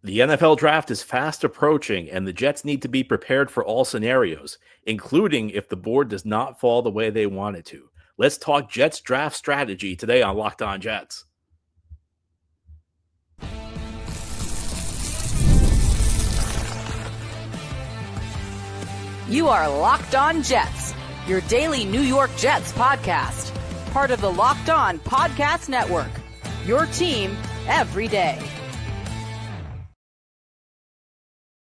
The NFL draft is fast approaching, and the Jets need to be prepared for all scenarios, including if the board does not fall the way they want it to. Let's talk Jets draft strategy today on Locked On Jets. You are Locked On Jets, your daily New York Jets podcast. Part of the Locked On Podcast Network, your team every day.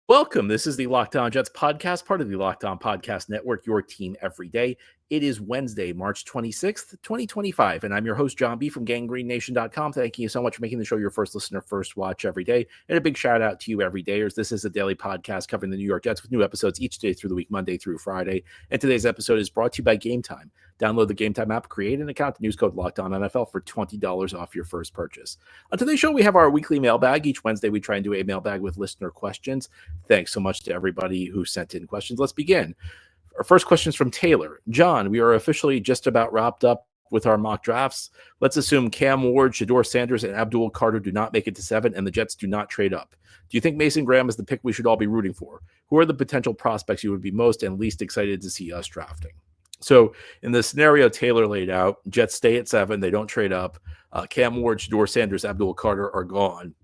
Welcome. This is the Locked On Jets podcast, part of the Locked On Podcast Network, your team every day. It is Wednesday, March 26th, 2025, and I'm your host, John B. from GangGreenNation.com. Thank you so much for making the show your first listener, first watch every day, and a big shout out to you everydayers. This is a daily podcast covering the New York Jets with new episodes each day through the week, Monday through Friday, and today's episode is brought to you by Gametime. Download the Gametime app, create an account, and use code LOCKEDONNFL for $20 off your first purchase. On today's show, we have our weekly mailbag. Each Wednesday, we try and do a mailbag with listener questions. Thanks so much to everybody who sent in questions. Let's begin. Our first question is from Taylor. John, we are officially just about wrapped up with our mock drafts. Let's assume Cam Ward, Shedeur Sanders, and Abdul Carter do not make it to 7, and the Jets do not trade up. Do you think Mason Graham is the pick we should all be rooting for? Who are the potential prospects you would be most and least excited to see us drafting? So in the scenario Taylor laid out, Jets stay at 7. They don't trade up. Cam Ward, Shedeur Sanders, Abdul Carter are gone.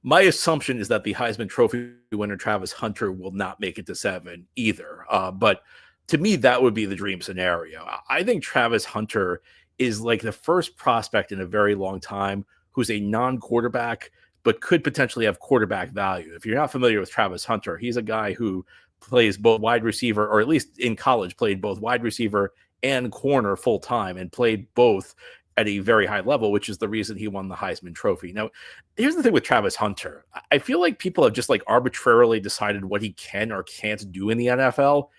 My assumption is that the Heisman Trophy winner, Travis Hunter, will not make it to 7 either. But to me, that would be the dream scenario. I think Travis Hunter is like the first prospect in a very long time who's a non-quarterback, but could potentially have quarterback value. If you're not familiar with Travis Hunter, he's a guy who plays both wide receiver, or at least in college, played both wide receiver and corner full time and played both at a very high level, which is the reason he won the Heisman Trophy. Now, here's the thing with Travis Hunter. I feel like people have just like arbitrarily decided what he can or can't do in the NFL.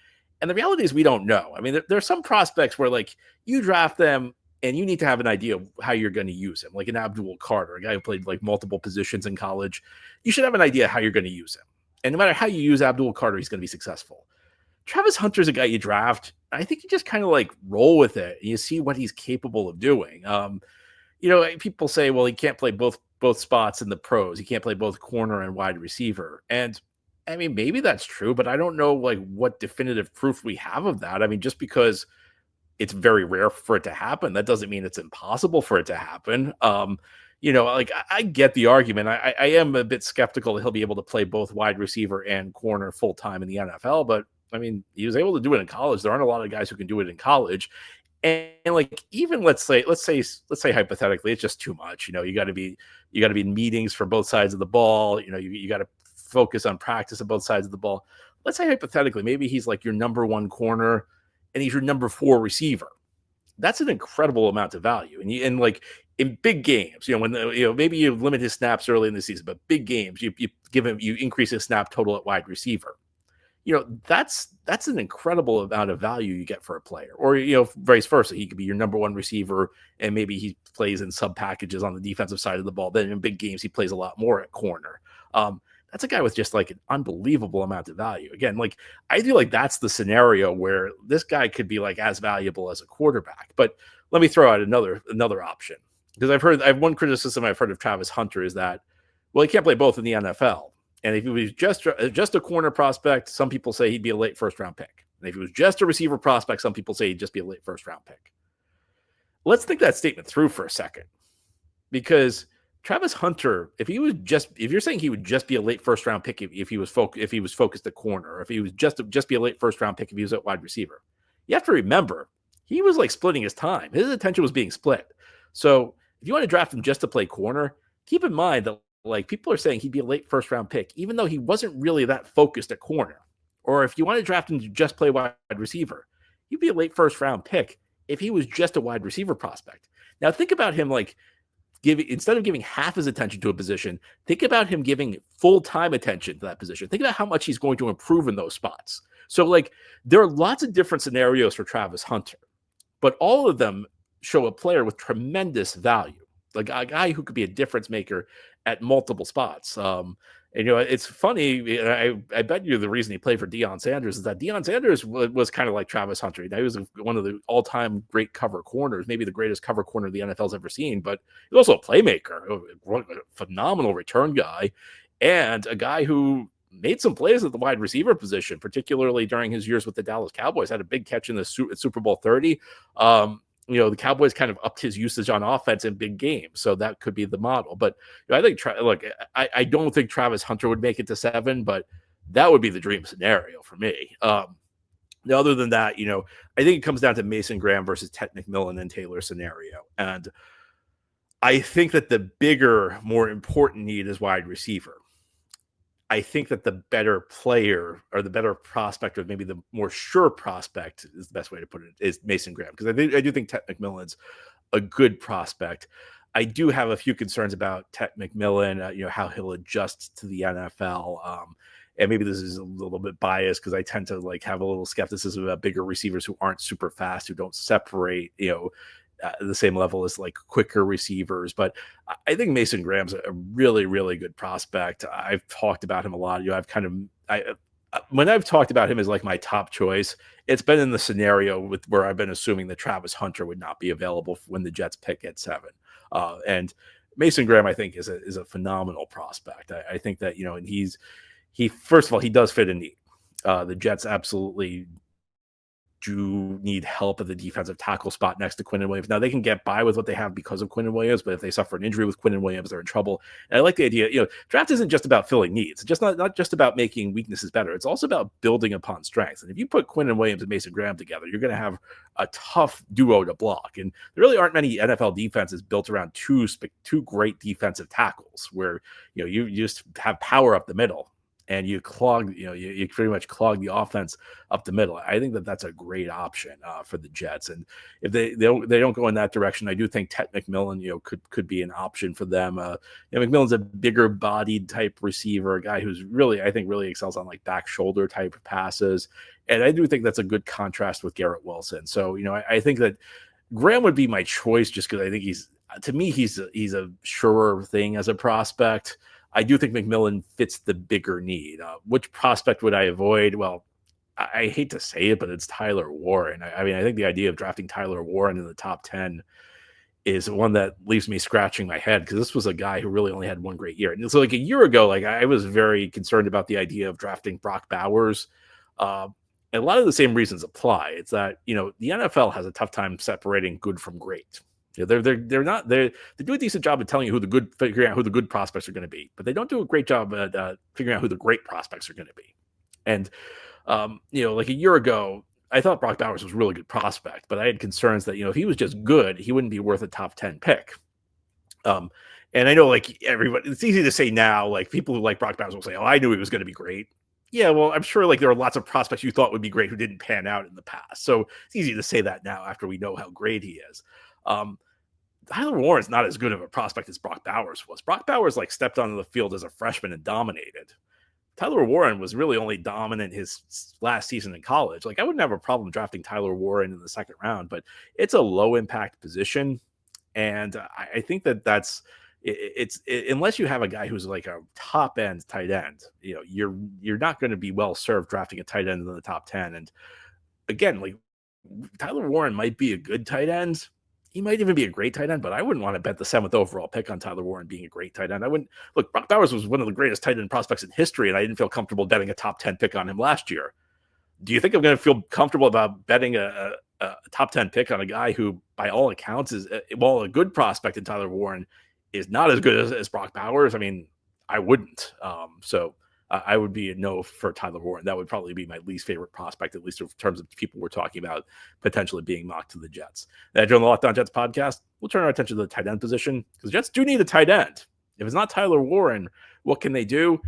And the reality is we don't know. I mean, there are some prospects where like you draft them and you need to have an idea of how you're going to use him, like an Abdul Carter, a guy who played like multiple positions in college. You should have an idea how you're going to use him. And no matter how you use Abdul Carter, he's going to be successful. Travis Hunter's a guy you draft. I think you just kind of like roll with it and you see what he's capable of doing. People say, well, he can't play both spots in the pros. He can't play both corner and wide receiver. And I mean, maybe that's true, but I don't know like what definitive proof we have of that. I mean, just because it's very rare for it to happen, that doesn't mean it's impossible for it to happen. I get the argument. I am a bit skeptical that he'll be able to play both wide receiver and corner full time in the NFL, but I mean, he was able to do it in college. There aren't a lot of guys who can do it in college. And like, even let's say hypothetically, it's just too much. You got to be in meetings for both sides of the ball. You got to focus on practice on both sides of the ball. Let's say hypothetically, maybe he's like your number 1 corner and he's your number 4 receiver. That's an incredible amount of value. And like in big games, maybe you limit his snaps early in the season, but big games, you increase his snap total at wide receiver. That's an incredible amount of value you get for a player. Or, vice versa. He could be your number 1 receiver and maybe he plays in sub packages on the defensive side of the ball. Then in big games, he plays a lot more at corner. That's a guy with just like an unbelievable amount of value. Again, like I feel like that's the scenario where this guy could be like as valuable as a quarterback. But let me throw out another option, because I have one criticism I've heard of Travis Hunter is that, well, he can't play both in the NFL. And if he was just a corner prospect, some people say he'd be a late first-round pick. And if he was just a receiver prospect, some people say he'd just be a late first-round pick. Let's think that statement through for a second, because Travis Hunter, if you're saying he would just be a late first-round pick if he was focused at corner, or if he was just be a late first-round pick if he was at wide receiver, you have to remember he was like splitting his time. His attention was being split. So if you want to draft him just to play corner, keep in mind that like people are saying he'd be a late first-round pick, even though he wasn't really that focused at corner. Or if you want to draft him to just play wide receiver, he'd be a late first-round pick if he was just a wide receiver prospect. Now think about him like instead of giving half his attention to a position, think about him giving full-time attention to that position. Think about how much he's going to improve in those spots. So like there are lots of different scenarios for Travis Hunter, but all of them show a player with tremendous value, like a guy who could be a difference maker at multiple spots. And, it's funny. I bet you the reason he played for Deion Sanders is that Deion Sanders was kind of like Travis Hunter. He was one of the all-time great cover corners, maybe the greatest cover corner the NFL's ever seen. But he's also a playmaker, a phenomenal return guy, and a guy who made some plays at the wide receiver position, particularly during his years with the Dallas Cowboys. Had a big catch in the Super Bowl 30. The Cowboys kind of upped his usage on offense in big games, so that could be the model. But I think, I don't think Travis Hunter would make it to 7, but that would be the dream scenario for me. Other than that, I think it comes down to Mason Graham versus Ted McMillan and Taylor scenario. And I think that the bigger, more important need is wide receiver. I think that the better player or the better prospect, or maybe the more sure prospect is the best way to put it, is Mason Graham. Because I do think Ted McMillan's a good prospect. I do have a few concerns about Ted McMillan, how he'll adjust to the NFL. And maybe this is a little bit biased because I tend to have a little skepticism about bigger receivers who aren't super fast, who don't separate, the same level as quicker receivers. But I think Mason Graham's a really, really good prospect. I've talked about him a lot. When I've talked about him as my top choice, it's been in the scenario where I've been assuming that Travis Hunter would not be available when the Jets pick at 7. And Mason Graham, I think, is a phenomenal prospect. I think that, and he first of all, he does fit a need. The Jets absolutely do need help at the defensive tackle spot next to Quinnen Williams. Now, they can get by with what they have because of Quinnen Williams, but if they suffer an injury with Quinnen Williams, they're in trouble. And I like the idea, draft isn't just about filling needs. It's just not just about making weaknesses better. It's also about building upon strengths. And if you put Quinnen Williams and Mason Graham together, you're going to have a tough duo to block. And there really aren't many NFL defenses built around two great defensive tackles where, you just have power up the middle. And you clog, you pretty much clog the offense up the middle. I think that that's a great option for the Jets. And if they don't go in that direction, I do think Ted McMillan, could be an option for them. McMillan's a bigger bodied type receiver, a guy who's really excels on back shoulder type passes. And I do think that's a good contrast with Garrett Wilson. So, I think that Graham would be my choice just because I think he's a surer thing as a prospect. I do think McMillan fits the bigger need. Which prospect would I avoid? Well, I hate to say it, but it's Tyler Warren. I think the idea of drafting Tyler Warren in the top 10 is one that leaves me scratching my head because this was a guy who really only had one great year. And so a year ago, I was very concerned about the idea of drafting Brock Bowers. And a lot of the same reasons apply. It's that, the NFL has a tough time separating good from great. They're doing a decent job of telling you figuring out who the good prospects are going to be, but they don't do a great job at figuring out who the great prospects are going to be. And a year ago, I thought Brock Bowers was a really good prospect, but I had concerns that if he was just good, he wouldn't be worth a top 10 pick. And I know everybody, it's easy to say now, people who like Brock Bowers will say, "Oh, I knew he was going to be great." Yeah, well, I'm sure there are lots of prospects you thought would be great who didn't pan out in the past. So it's easy to say that now after we know how great he is. Tyler Warren's not as good of a prospect as Brock Bowers was. Brock Bowers stepped onto the field as a freshman and dominated. Tyler Warren was really only dominant his last season in college. I wouldn't have a problem drafting Tyler Warren in the second round, but it's a low impact position. And I think that's unless you have a guy who's a top end tight end, you're not going to be well served drafting a tight end in the top 10. And again, Tyler Warren might be a good tight end. He might even be a great tight end, but I wouldn't want to bet the 7th overall pick on Tyler Warren being a great tight end. I wouldn't look. Brock Bowers was one of the greatest tight end prospects in history, and I didn't feel comfortable betting a top 10 pick on him last year. Do you think I'm going to feel comfortable about betting a top 10 pick on a guy who, by all accounts, is a good prospect in Tyler Warren, is not as good as Brock Bowers? I mean, I wouldn't. So I would be a no for Tyler Warren. That would probably be my least favorite prospect, at least in terms of people we're talking about potentially being mocked to the Jets. Now, during the Locked On Jets podcast, we'll turn our attention to the tight end position because the Jets do need a tight end. If it's not Tyler Warren, what can they do?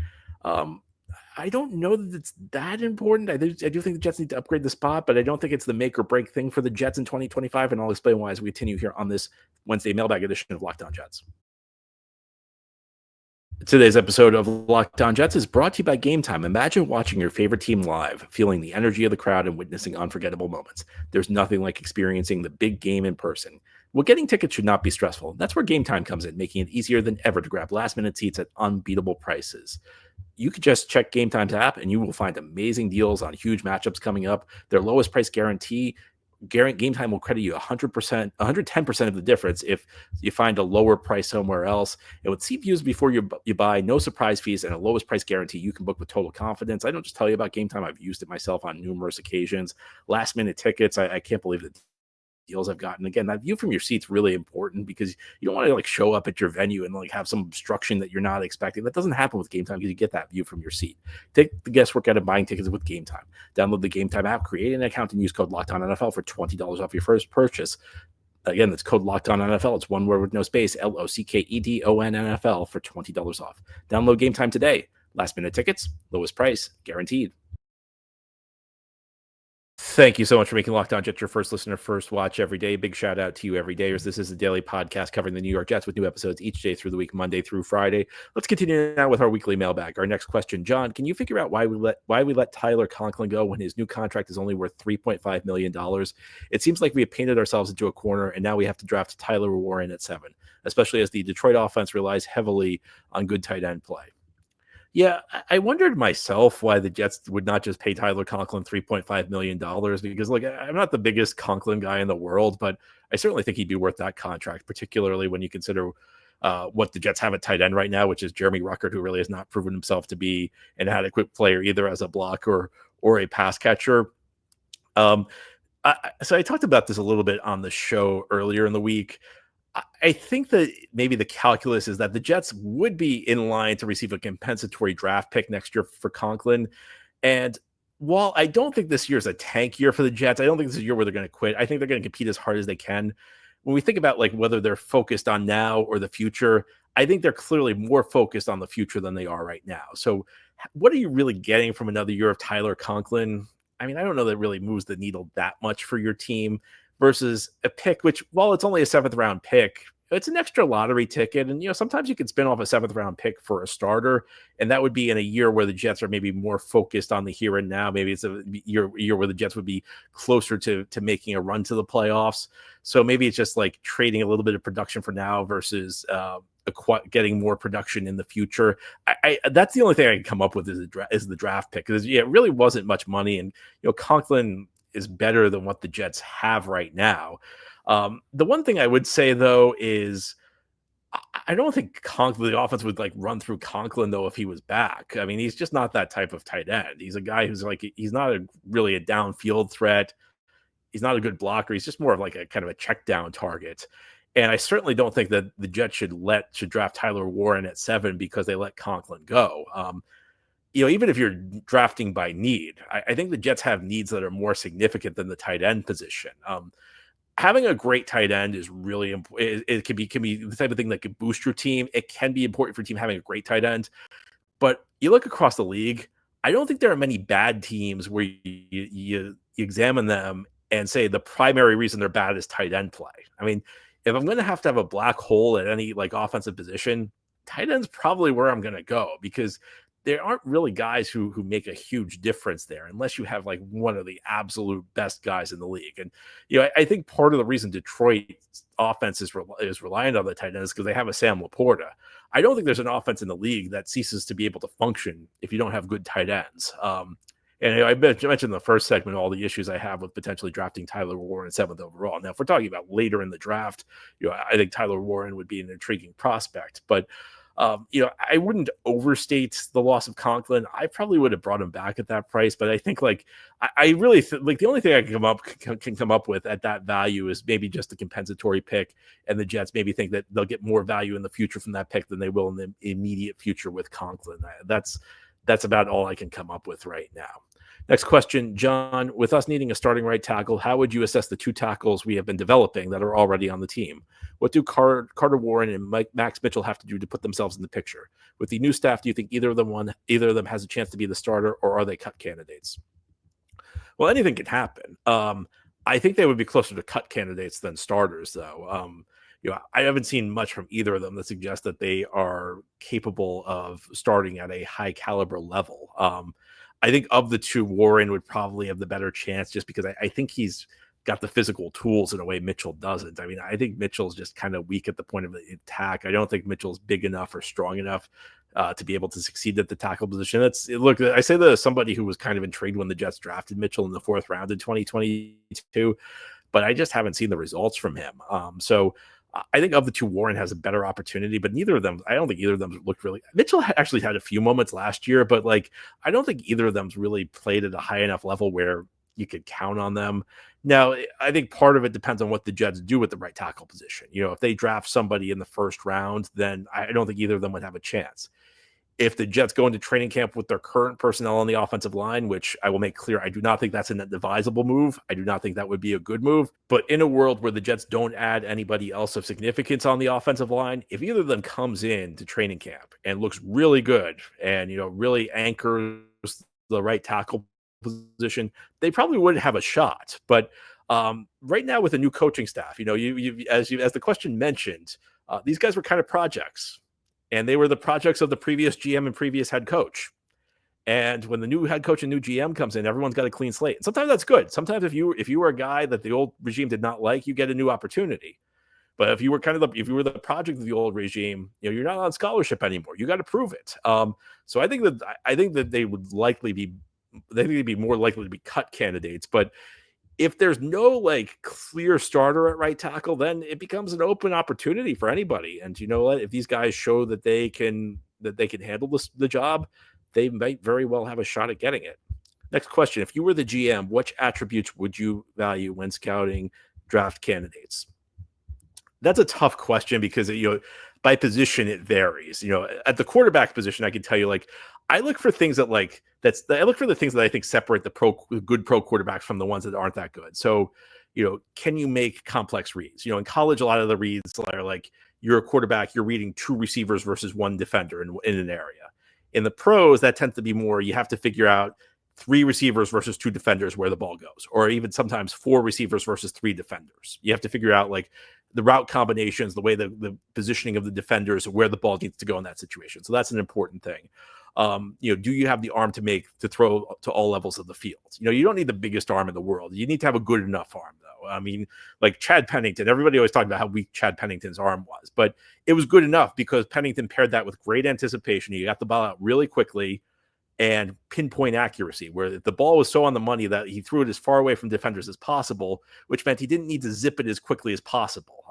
I don't know that it's that important. I do think the Jets need to upgrade the spot, but I don't think it's the make or break thing for the Jets in 2025. And I'll explain why as we continue here on this Wednesday mailbag edition of Locked On Jets. Today's episode of Locked On Jets is brought to you by Gametime. Imagine watching your favorite team live, feeling the energy of the crowd and witnessing unforgettable moments. There's nothing like experiencing the big game in person. Well, getting tickets should not be stressful. That's where Game Time comes in, making it easier than ever to grab last minute seats at unbeatable prices. You could just check Game Time's app and you will find amazing deals on huge matchups coming up. Their lowest price guarantee, Game Time will credit you 100%, 110% of the difference if you find a lower price somewhere else. And with seat views before you buy, no surprise fees, and a lowest price guarantee, you can book with total confidence. I don't just tell you about Game Time. I've used it myself on numerous occasions. Last minute tickets, I can't believe the deals I've gotten. Again, that view from your seat's really important because you don't want to like show up at your venue and like have some obstruction that you're not expecting. That doesn't happen with Game Time because you get that view from your seat. Take the guesswork out of buying tickets with Game Time. Download the Game Time app, create an account, and use code LOCKEDONNFL for $20 off your first purchase. Again, that's code LOCKEDONNFL. It's one word with no space, LOCKEDONNFL for $20 off. Download Game Time today. Last minute tickets, lowest price, guaranteed. Thank you so much for making Locked On Jets your first listener, first watch every day. Big shout out to you every day. This is a daily podcast covering the New York Jets with new episodes each day through the week, Monday through Friday. Let's continue now with our weekly mailbag. Our next question, John, can you figure out why we let Tyler Conklin go when his new contract is only worth $3.5 million? It seems like we have painted ourselves into a corner, and now we have to draft Tyler Warren at 7, especially as the Detroit offense relies heavily on good tight end play. Yeah, I wondered myself why the Jets would not just pay Tyler Conklin $3.5 million because, like, I'm not the biggest Conklin guy in the world, but I certainly think he'd be worth that contract, particularly when you consider what the Jets have at tight end right now, which is Jeremy Ruckert, who really has not proven himself to be an adequate player either as a blocker or a pass catcher. So I talked about this a little bit on the show earlier in the week. I think that maybe the calculus is that the Jets would be in line to receive a compensatory draft pick next year for Conklin. And while I don't think this year is a tank year for the Jets, I don't think this is a year where they're going to quit. I think they're going to compete as hard as they can. When we think about like whether they're focused on now or the future, I think they're clearly more focused on the future than they are right now. So what are you really getting from another year of Tyler Conklin? I mean, I don't know that it really moves the needle that much for your team versus a pick, which, while it's only a 7th round pick, it's an extra lottery ticket. And, sometimes you can spin off a 7th round pick for a starter. And that would be in a year where the Jets are maybe more focused on the here and now. Maybe it's a year where the Jets would be closer to making a run to the playoffs. So maybe it's just like trading a little bit of production for now versus getting more production in the future. That's the only thing I can come up with is the draft pick. Because it really wasn't much money. And, Conklin is better than what the Jets have right now. The one thing I would say, though, is I don't think the offense would like run through Conklin, though, if he was back. I mean, he's just not that type of tight end. He's a guy who's like, he's not really a downfield threat. He's not a good blocker. He's just more of like a kind of a check down target. And I certainly don't think that the Jets should draft Tyler Warren at 7 because they let Conklin go. Even if you're drafting by need, I think the Jets have needs that are more significant than the tight end position. Having a great tight end is really important. It can be the type of thing that can boost your team. It can be important for a team having a great tight end. But you look across the league, I don't think there are many bad teams where you examine them and say the primary reason they're bad is tight end play. I mean, if I'm going to have a black hole at any like offensive position, tight end's probably where I'm going to go because there aren't really guys who make a huge difference there unless you have like one of the absolute best guys in the league. And, I think part of the reason Detroit's offense is reliant on the tight end is because they have a Sam Laporta. I don't think there's an offense in the league that ceases to be able to function if you don't have good tight ends. And I mentioned in the first segment all the issues I have with potentially drafting Tyler Warren 7th overall. Now, if we're talking about later in the draft, I think Tyler Warren would be an intriguing prospect. But I wouldn't overstate the loss of Conklin. I probably would have brought him back at that price, but I think like I really like the only thing I can come up with at that value is maybe just a compensatory pick, and the Jets maybe think that they'll get more value in the future from that pick than they will in the immediate future with Conklin. That's about all I can come up with right now. Next question, John, with us needing a starting right tackle, how would you assess the 2 tackles we have been developing that are already on the team? What do Carter Warren and Max Mitchell have to do to put themselves in the picture? With the new staff, do you think either of them has a chance to be the starter, or are they cut candidates? Well, anything can happen. I think they would be closer to cut candidates than starters, though. I haven't seen much from either of them that suggests that they are capable of starting at a high caliber level. I think of the 2, Warren would probably have the better chance just because I think he's got the physical tools in a way Mitchell doesn't. I mean, I think Mitchell's just kind of weak at the point of the attack. I don't think Mitchell's big enough or strong enough to be able to succeed at the tackle position. Look, I say that as somebody who was kind of intrigued when the Jets drafted Mitchell in the 4th round in 2022, but I just haven't seen the results from him. So I think of the two, Warren has a better opportunity, but neither of them, I don't think either of them looked really. Mitchell actually had a few moments last year, but like, I don't think either of them's really played at a high enough level where you could count on them. Now, I think part of it depends on what the Jets do with the right tackle position. If they draft somebody in the 1st round, then I don't think either of them would have a chance. If the Jets go into training camp with their current personnel on the offensive line, which I will make clear, I do not think that's an advisable move. I do not think that would be a good move. But in a world where the Jets don't add anybody else of significance on the offensive line, if either of them comes in to training camp and looks really good and, really anchors the right tackle position, they probably wouldn't have a shot. But right now with a new coaching staff, as the question mentioned, these guys were kind of projects. And they were the projects of the previous GM and previous head coach. And when the new head coach and new GM comes in, everyone's got a clean slate. And sometimes that's good. Sometimes if you were a guy that the old regime did not like, you get a new opportunity. But if you were the project of the old regime, you're not on scholarship anymore. You got to prove it. So I think that they would likely be, they'd be more likely to be cut candidates. But if there's no clear starter at right tackle, then it becomes an open opportunity for anybody. And you know what? If these guys show that they can handle the job, they might very well have a shot at getting it. Next question. If you were the GM, which attributes would you value when scouting draft candidates? That's a tough question because, by position, it varies. At the quarterback position, I can tell you, I look for things that I look for the things that I think separate the good pro quarterbacks from the ones that aren't that good. So, can you make complex reads? In college, a lot of the reads are you're a quarterback, you're reading 2 receivers versus 1 defender in an area. In the pros, that tends to be more, you have to figure out 3 receivers versus 2 defenders where the ball goes, or even sometimes 4 receivers versus 3 defenders. You have to figure out the route combinations, the way the positioning of the defenders, where the ball needs to go in that situation. So that's an important thing. Do you have the arm to throw to all levels of the field? You don't need the biggest arm in the world. You need to have a good enough arm, though. I mean, Chad Pennington, everybody always talked about how weak Chad Pennington's arm was, but it was good enough because Pennington paired that with great anticipation. You got the ball out really quickly and pinpoint accuracy, where the ball was so on the money that he threw it as far away from defenders as possible, which meant he didn't need to zip it as quickly as possible.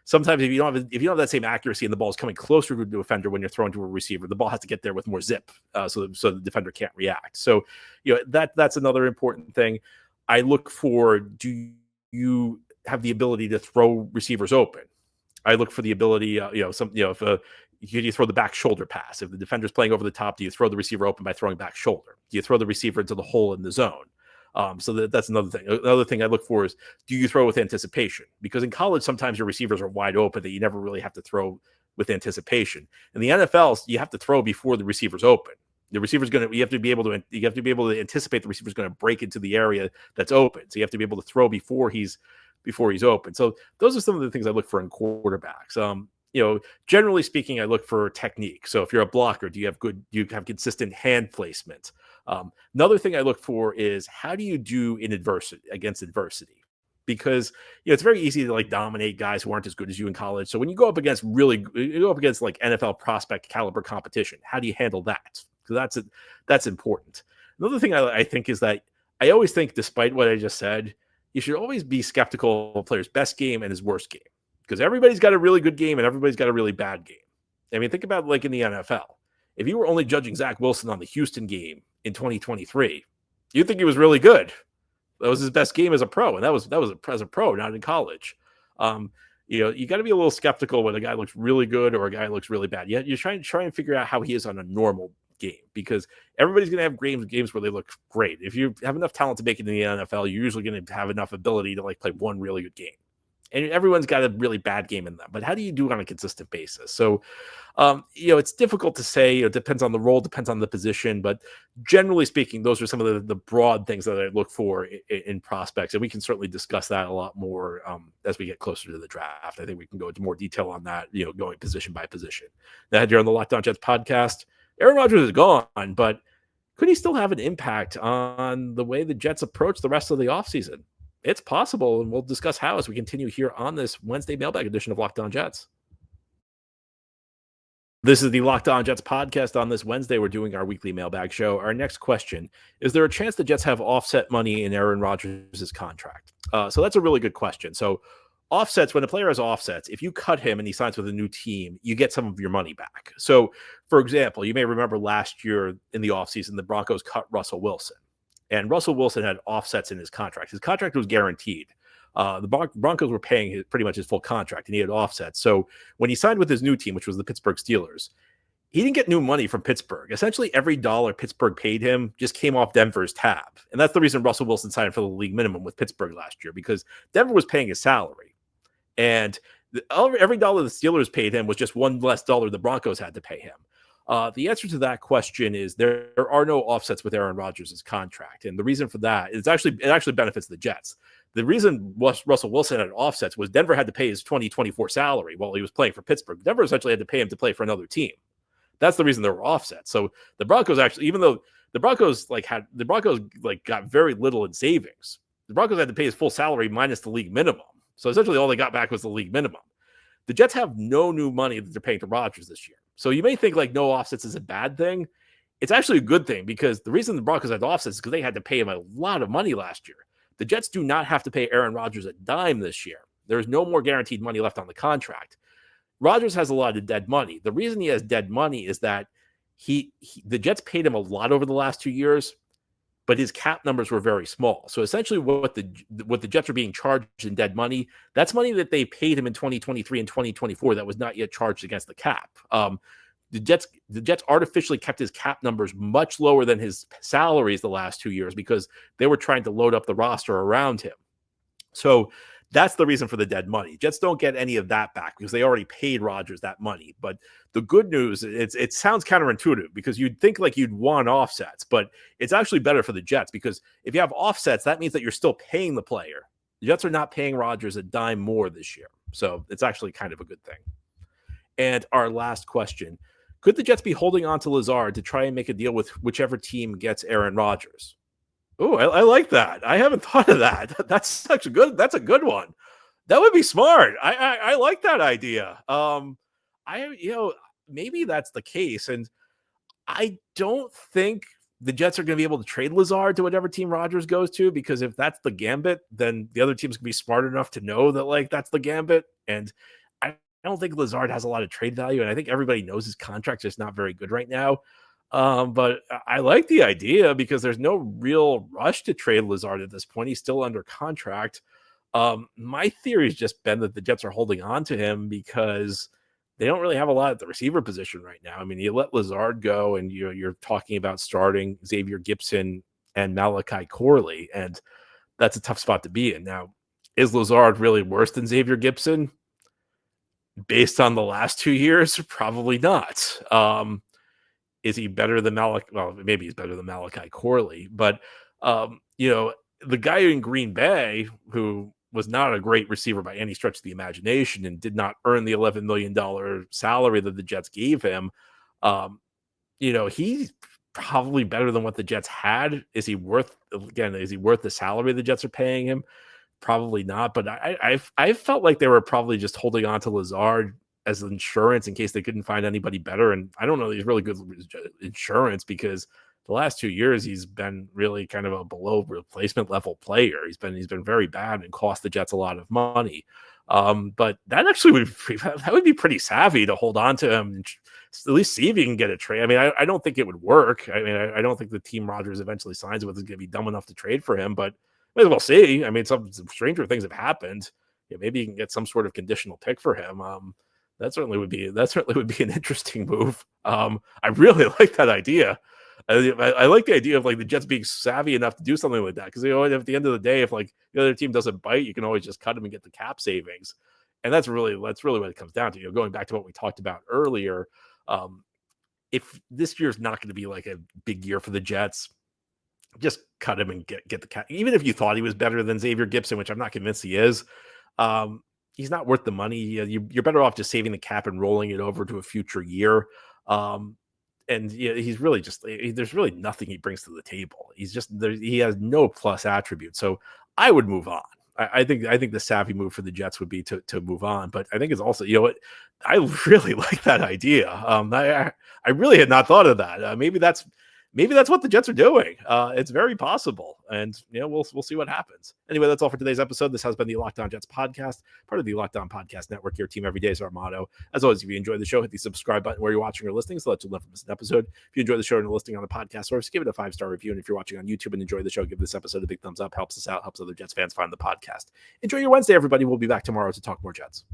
Sometimes if you don't have that same accuracy and the ball is coming closer to the defender when you're throwing to a receiver, the ball has to get there with more zip, so the defender can't react. So, that's another important thing. I look for, do you have the ability to throw receivers open? I look for the ability, if you throw the back shoulder pass. If the defender's playing over the top, do you throw the receiver open by throwing back shoulder? Do you throw the receiver into the hole in the zone? So that's another thing. Another thing I look for is, do you throw with anticipation? Because in college, sometimes your receivers are wide open that you never really have to throw with anticipation. In the NFL, you have to throw before the receiver's open. The receiver's you have to be able to anticipate the receiver's going to break into the area that's open. So you have to be able to throw before he's open. So those are some of the things I look for in quarterbacks. Generally speaking, I look for technique. So if you're a blocker, do you have consistent hand placement? Another thing I look for is, how do you do against adversity? Because it's very easy to dominate guys who aren't as good as you in college. So when you go up against NFL prospect caliber competition, how do you handle that? Because that's important. Another thing I think is that I always think, despite what I just said, you should always be skeptical of a player's best game and his worst game, because everybody's got a really good game and everybody's got a really bad game. I mean, think about in the NFL. If you were only judging Zach Wilson on the Houston game in 2023, you'd think he was really good. That was his best game as a pro, and that was as a pro, not in college. You got to be a little skeptical when a guy looks really good or a guy looks really bad. You're trying and figure out how he is on a normal game, because everybody's going to have games where they look great. If you have enough talent to make it in the NFL, you're usually going to have enough ability to play one really good game. And everyone's got a really bad game in them. But how do you do it on a consistent basis? So, it's difficult to say. It depends on the role, depends on the position. But generally speaking, those are some of the broad things that I look for in prospects. And we can certainly discuss that a lot more as we get closer to the draft. I think we can go into more detail on that, going position by position. Now, here on the Locked On Jets podcast, Aaron Rodgers is gone, but could he still have an impact on the way the Jets approach the rest of the offseason? It's possible, and we'll discuss how as we continue here on this Wednesday mailbag edition of Locked On Jets. This is the Locked On Jets podcast. On this Wednesday, we're doing our weekly mailbag show. Our next question, is there a chance the Jets have offset money in Aaron Rodgers' contract? So that's a really good question. So offsets, when a player has offsets, if you cut him and he signs with a new team, you get some of your money back. So, for example, you may remember last year in the offseason, the Broncos cut Russell Wilson. And Russell Wilson had offsets in his contract. His contract was guaranteed. The Broncos were paying pretty much his full contract, and he had offsets. So when he signed with his new team, which was the Pittsburgh Steelers, he didn't get new money from Pittsburgh. Essentially, every dollar Pittsburgh paid him just came off Denver's tab. And that's the reason Russell Wilson signed for the league minimum with Pittsburgh last year, because Denver was paying his salary. And every dollar the Steelers paid him was just one less dollar the Broncos had to pay him. The answer to that question is there are no offsets with Aaron Rodgers' contract. And the reason for that is it actually benefits the Jets. The reason Russell Wilson had offsets was Denver had to pay his 2024 salary while he was playing for Pittsburgh. Denver essentially had to pay him to play for another team. That's the reason there were offsets. So the Broncos actually, even though the Broncos got very little in savings, the Broncos had to pay his full salary minus the league minimum. So essentially all they got back was the league minimum. The Jets have no new money that they're paying to Rodgers this year. So you may think like no offsets is a bad thing. It's actually a good thing, because the reason the Broncos had offsets is because they had to pay him a lot of money last year. The Jets do not have to pay Aaron Rodgers a dime this year. There's no more guaranteed money left on the contract. Rodgers has a lot of dead money. The reason he has dead money is that the Jets paid him a lot over the last 2 years, but his cap numbers were very small. So essentially what the Jets are being charged in dead money, that's money that they paid him in 2023 and 2024 that was not yet charged against the cap. The Jets artificially kept his cap numbers much lower than his salaries the last 2 years because they were trying to load up the roster around him. So that's the reason for the dead money. Jets don't get any of that back because they already paid Rodgers that money. But the good news, it sounds counterintuitive because you'd think like you'd want offsets, but it's actually better for the Jets because if you have offsets, that means that you're still paying the player. The Jets are not paying Rodgers a dime more this year. So it's actually kind of a good thing. And our last question, could the Jets be holding on to Lazard to try and make a deal with whichever team gets Aaron Rodgers? Oh, I like that. I haven't thought of that. That's actually good. That's a good one. That would be smart. I like that idea. Maybe that's the case. And I don't think the Jets are going to be able to trade Lazard to whatever team Rodgers goes to, because if that's the gambit, then the other team's going to be smart enough to know that like that's the gambit. And I don't think Lazard has a lot of trade value. And I think everybody knows his contract's just not very good right now. But I like the idea because there's no real rush to trade Lazard at this point. He's still under contract. My theory has just been that the Jets are holding on to him because they don't really have a lot at the receiver position right now. I mean, you let Lazard go and you're talking about starting Xavier Gipson and Malachi Corley, and that's a tough spot to be in. Now, is Lazard really worse than Xavier Gipson? Based on the last 2 years, probably not. Is he better than Malachi? Well, maybe he's better than Malachi Corley, but the guy in Green Bay who was not a great receiver by any stretch of the imagination and did not earn the $11 million salary that the Jets gave him. He's probably better than what the Jets had. Is he worth the salary the Jets are paying him? Probably not. But I felt like they were probably just holding on to Lazard as insurance in case they couldn't find anybody better. And I don't know that he's really good insurance because the last 2 years he's been really kind of a below replacement level player. He's been very bad and cost the Jets a lot of money. But that actually would be pretty savvy to hold on to him and at least see if you can get a trade. I mean, I don't think it would work. I mean, I don't think the team Rodgers eventually signs with is going to be dumb enough to trade for him, but we'll see. I mean, some stranger things have happened. Maybe you can get some sort of conditional pick for him. That certainly would be an interesting move. I really like that idea. I like the idea of like the Jets being savvy enough to do something like that because at the end of the day, if like the other team doesn't bite, you can always just cut them and get the cap savings, and that's really what it comes down to. Going back to what we talked about earlier, if this year's not going to be like a big year for the Jets, just cut him and get the cap. Even if you thought he was better than Xavier Gipson, which I'm not convinced he is. He's not worth the money. You're better off just saving the cap and rolling it over to a future year. And he's really there's really nothing he brings to the table. He has no plus attribute. So I would move on. I think the savvy move for the Jets would be to move on. But I think it's also, you know what, I really like that idea. I really had not thought of that. Maybe that's what the Jets are doing. It's very possible, and we'll see what happens. Anyway, that's all for today's episode. This has been the Locked On Jets podcast, part of the Locked On Podcast Network. Your team every day is our motto. As always, if you enjoy the show, hit the subscribe button where you're watching or listening, so that you'll never miss an episode. If you enjoy the show and you're listening on the podcast source, give it a 5-star review. And if you're watching on YouTube and enjoy the show, give this episode a big thumbs up. Helps us out, helps other Jets fans find the podcast. Enjoy your Wednesday, everybody. We'll be back tomorrow to talk more Jets.